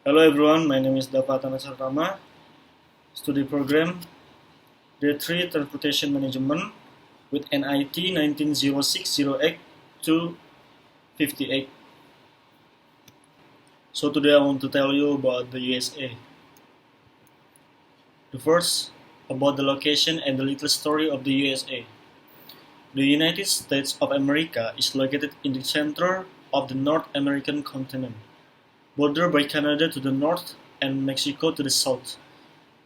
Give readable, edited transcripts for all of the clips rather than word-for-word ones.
Hello everyone, my name is Dhaffa Cartama, study program Grade 3 Transportation Management with NIT 190608 to 58. So today I want to tell you about the USA. The first, about the location and the little story of the USA. The United States of America is located in the center of the North American continent, bordered by Canada to the north and Mexico to the south.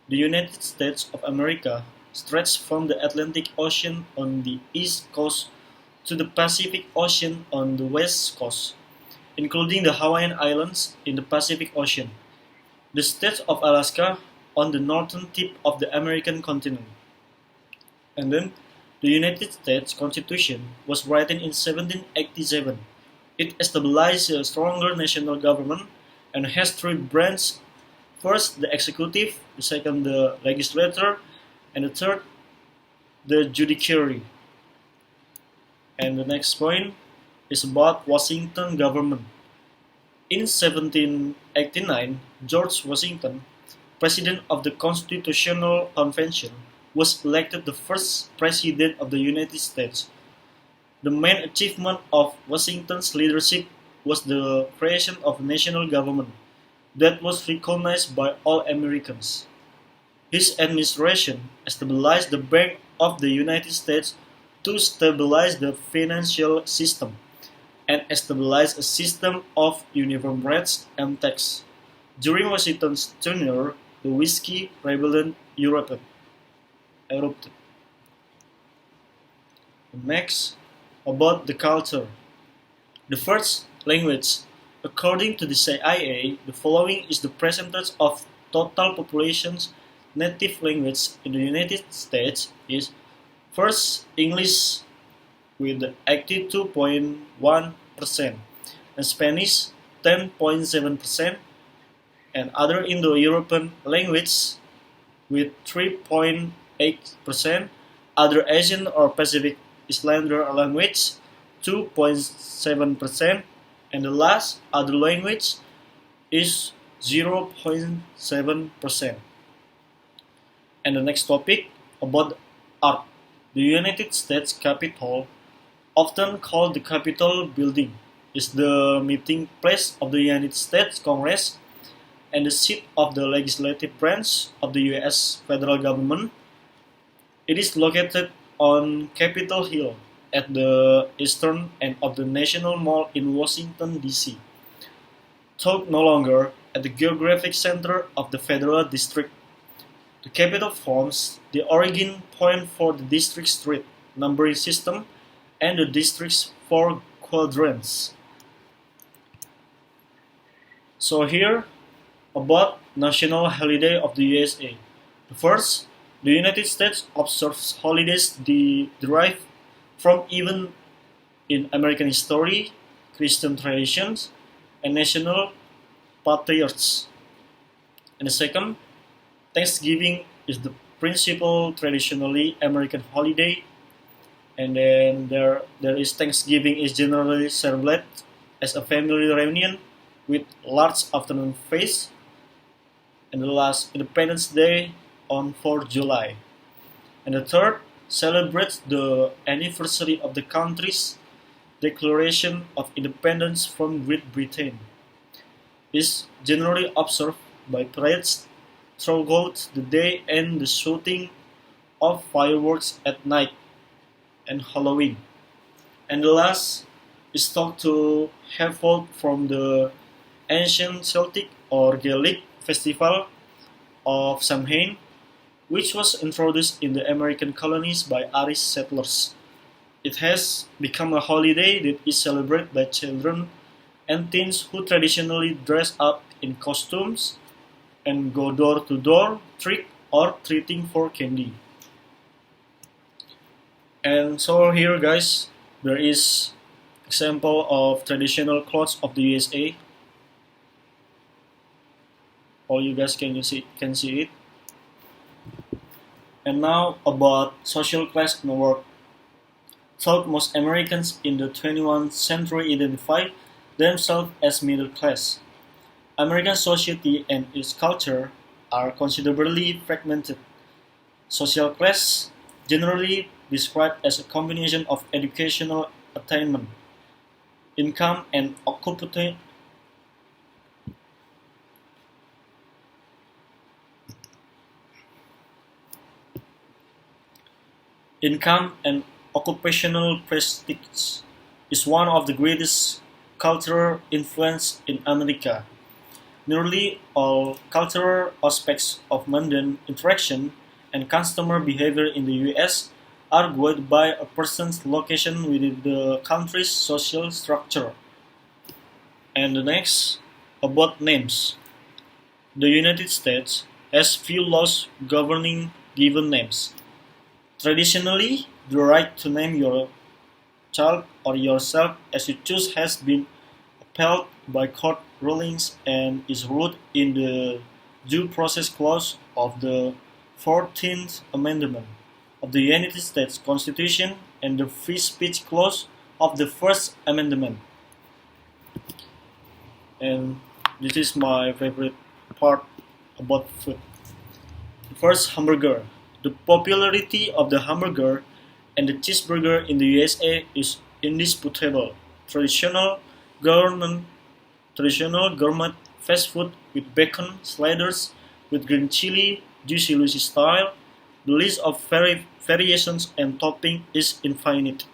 The United States of America stretches from the Atlantic Ocean on the east coast to the Pacific Ocean on the west coast, including the Hawaiian Islands in the Pacific Ocean, the state of Alaska on the northern tip of the American continent. And then, the United States Constitution was written in 1787. It established a stronger national government and has three branches: first, the executive; the second, the legislature; and the third, the judiciary. And the next point is about Washington government. In 1789, George Washington, President of the Constitutional Convention, was elected the first President of the United States. The main achievement of Washington's leadership was the creation of a national government that was recognized by all Americans. His administration established the Bank of the United States to stabilize the financial system and establish a system of uniform rates and tax. During Washington's tenure, the whiskey rebellion erupted. Next, about the culture. The first, language. According to the CIA, the following is the percentage of total population's native language in the United States is: first, English with 82.1%, and Spanish 10.7%, and other Indo-European languages with 3.8%, other Asian or Pacific Islander language 2.7%, and the last, other language, is 0.7%. And the next topic, about art. The United States Capitol, often called the Capitol Building, is the meeting place of the United States Congress and the seat of the legislative branch of the U.S. federal government. It is located on Capitol Hill at the eastern end of the National Mall in Washington, D.C., though no longer at the geographic center of the federal district. The Capitol forms the origin point for the district street numbering system and the district's four quadrants. So here, about national holiday of the USA. The first, the United States observes holidays derived from events in American history, Christian traditions, and national patriots. And the second, Thanksgiving is the principal traditionally American holiday. And then there is Thanksgiving is generally celebrated as a family reunion with large afternoon feast. And the last, Independence Day on 4th July. And the third, celebrates the anniversary of the country's Declaration of Independence from Great Britain. Is generally observed by parades throughout the day and the shooting of fireworks at night and Halloween. And the last is thought to have evolved from the ancient Celtic or Gaelic festival of Samhain, which was introduced in the American colonies by Irish settlers. It has become a holiday that is celebrated by children and teens who traditionally dress up in costumes and go door to door trick or treating for candy. And so here, guys, there is example of traditional clothes of the USA. All you guys can see it. And now about social class and work. Though most Americans in the 21st century identify themselves as middle class, American society and its culture are considerably fragmented. Social class, generally described as a combination of educational attainment, income, and occupational prestige, is one of the greatest cultural influence in America. Nearly all cultural aspects of mundane interaction and customer behavior in the US are guided by a person's location within the country's social structure. And the next, about names. The United States has few laws governing given names. Traditionally, the right to name your child or yourself as you choose has been upheld by court rulings and is rooted in the Due Process Clause of the 14th Amendment of the United States Constitution and the Free Speech Clause of the First Amendment. And this is my favorite part about food. First, hamburger. The popularity of the hamburger and the cheeseburger in the USA is indisputable. Traditional gourmet fast food with bacon sliders with green chili, juicy Lucy style. The list of variations and topping is infinite.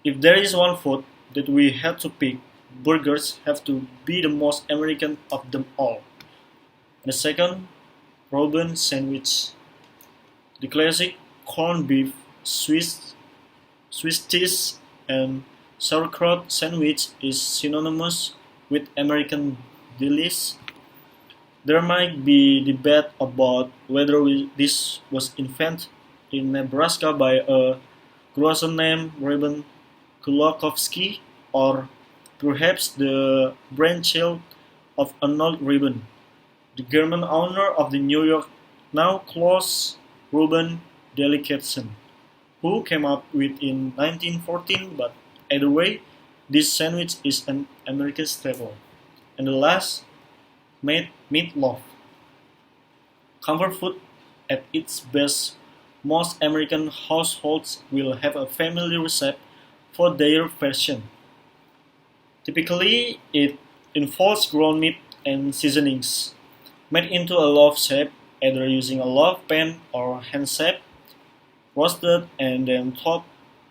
If there is one food that we have to pick, burgers have to be the most American of them all. The second, Reuben sandwich. The classic corned beef, Swiss cheese, and sauerkraut sandwich is synonymous with American delish. There might be debate about whether this was invented in Nebraska by a grocer named Reuben Kulakowski or perhaps the brainchild of Arnold Reuben, the German owner of the New York now closed Reuben Delicatessen, who came up with in 1914, but either way, this sandwich is an American staple. And the last, meatloaf. Comfort food at its best, most American households will have a family recipe for their version. Typically, it involves ground meat and seasonings, made into a loaf shape, either using a loaf pan or hand shape, roasted and then topped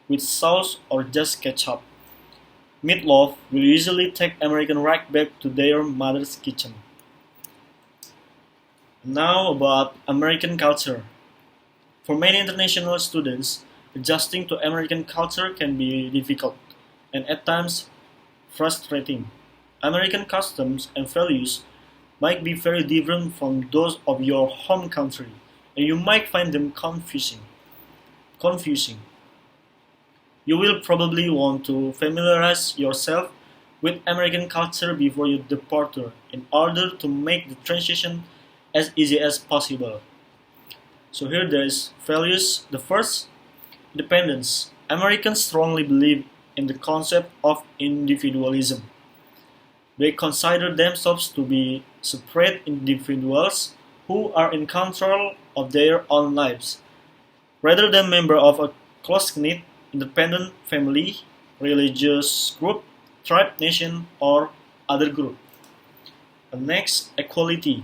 with sauce or just ketchup. Meatloaf will usually take American right back to their mother's kitchen. Now about American culture. For many international students, adjusting to American culture can be difficult and at times frustrating. American customs and values might be very different from those of your home country, and you might find them confusing. You will probably want to familiarize yourself with American culture before your departure in order to make the transition as easy as possible. So here there is values. The first, independence. Americans strongly believe in the concept of individualism. They consider themselves to be separate individuals who are in control of their own lives, rather than members of a close-knit, independent family, religious group, tribe, nation, or other group. And next, equality.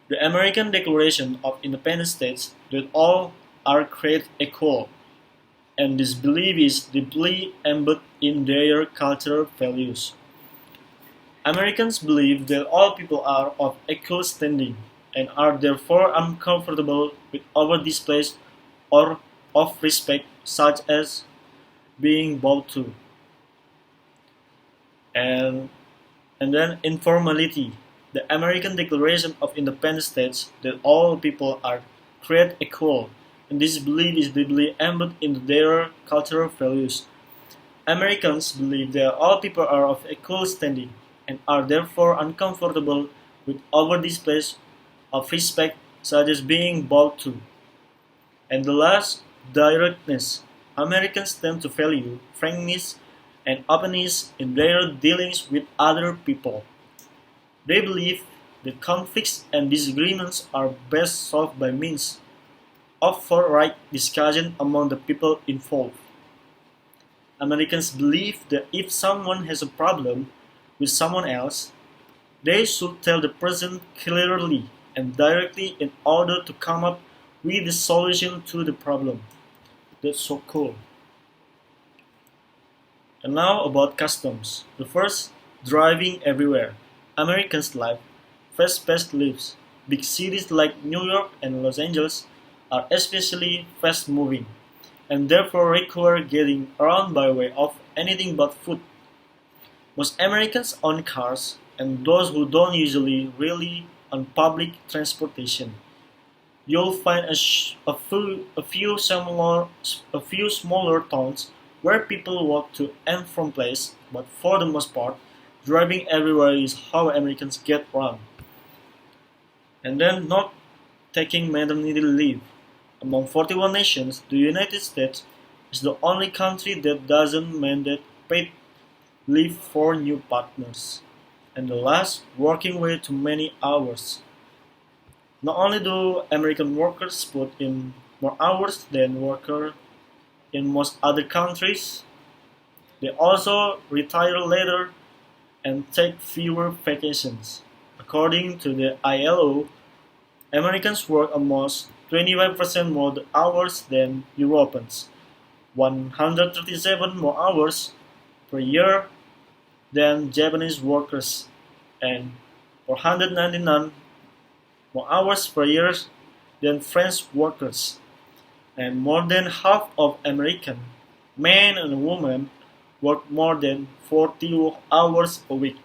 The American Declaration of Independence states that all are created equal, and this belief is deeply embedded in their cultural values. Americans believe that all people are of equal standing and are therefore uncomfortable with over-displays or of respect such as being bowed to. And then informality. The American Declaration of Independence states that all people are created equal, and this belief is deeply embedded in their cultural values. Americans believe that all people are of equal standing and are therefore uncomfortable with over-displays of respect such as being bowed to. And the last, directness. Americans tend to value frankness and openness in their dealings with other people. They believe that conflicts and disagreements are best solved by means of forthright discussion among the people involved. Americans believe that if someone has a problem with someone else, they should tell the person clearly and directly in order to come up with the solution to the problem. That's so cool. And now about customs. The first, driving everywhere. Americans live fast-paced lives. Big cities like New York and Los Angeles are especially fast-moving and therefore require getting around by way of anything but foot. Most Americans own cars, and those who don't usually rely on public transportation. You'll find a few smaller towns where people walk to and from place, but for the most part, driving everywhere is how Americans get around. And then not taking maternity leave. Among 41 nations, the United States is the only country that doesn't mandate paid leave for new partners. And the last, working way too many hours. Not only do American workers put in more hours than workers in most other countries, they also retire later and take fewer vacations. According to the ILO, Americans work almost 25% more hours than Europeans, 137 more hours per year than Japanese workers, and 499 more hours per year than French workers. And more than half of American men and women work more than 40 hours a week.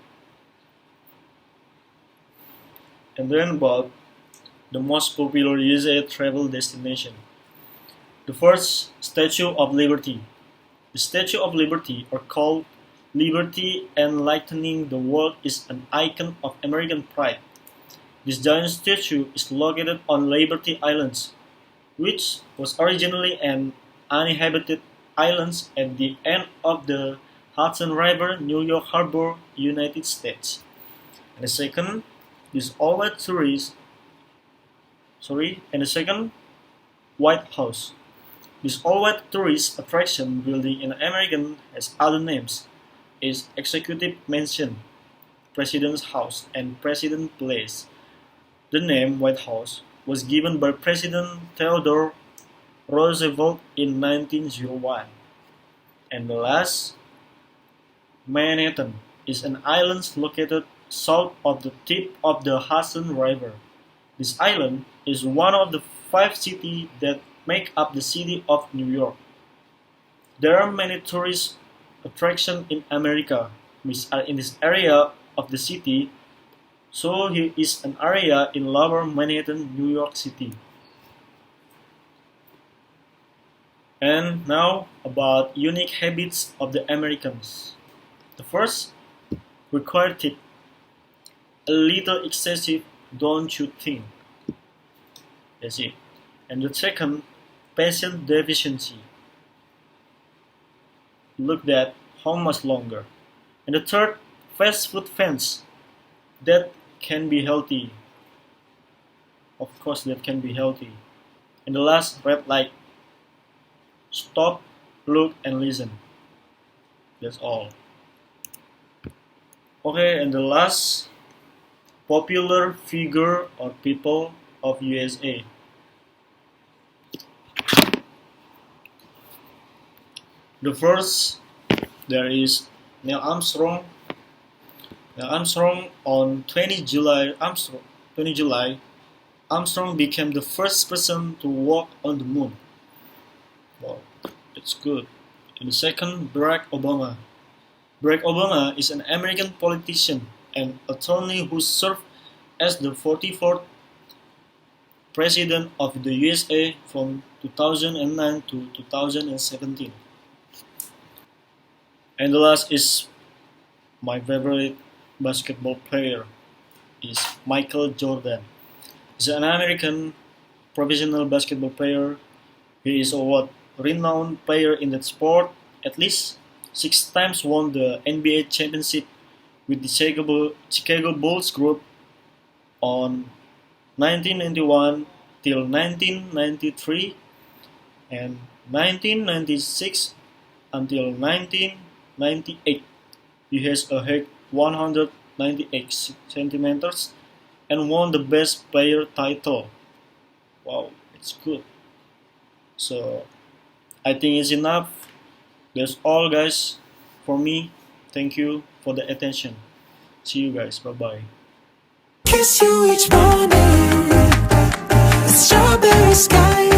And then about the most popular USA travel destination. The first, Statue of Liberty. The Statue of Liberty, or called Liberty Enlightening the World, is an icon of American pride. This giant statue is located on Liberty Island, which was originally an uninhabited island at the end of the Hudson River, New York Harbor, United States. And the second, this all-white and the second, White House. This all-white tourist attraction building in American has other names, is Executive Mansion, President's House, and President Place. The name White House was given by President Theodore Roosevelt in 1901. And the last, Manhattan, is an island located south of the tip of the Hudson River. This island is one of the 5 cities that make up the city of New York. There are many tourist attractions in America which are in this area of the city, so here is an area in Lower Manhattan, New York City. And now about unique habits of the Americans. The first, required tip. A little excessive, don't you think? That's it. And the second, patient deficiency. Look at how much longer. And the third, fast food fans. That can be healthy. Of course, that can be healthy. And the last, red light. Stop, look, and listen. That's all. Okay, and the last, popular figure or people of USA. The first, there is Neil Armstrong. Neil Armstrong on 20 July, Armstrong became the first person to walk on the moon. Wow, that's good. And the second, Barack Obama. Barack Obama is an American politician and attorney who served as the 44th President of the USA from 2009 to 2017. And the last is my favorite basketball player is Michael Jordan. He's an American professional basketball player. He is a renowned player in that sport. At least 6 times won the NBA championship with the Chicago Bulls group on 1991 till 1993 and 1996 until 1998. He has a height 198 centimeters and won the best player title. Wow, it's good. So I think it's enough. That's all, guys, for me. Thank you for the attention. See you guys. Bye bye. Kiss you each morning, the strawberry sky.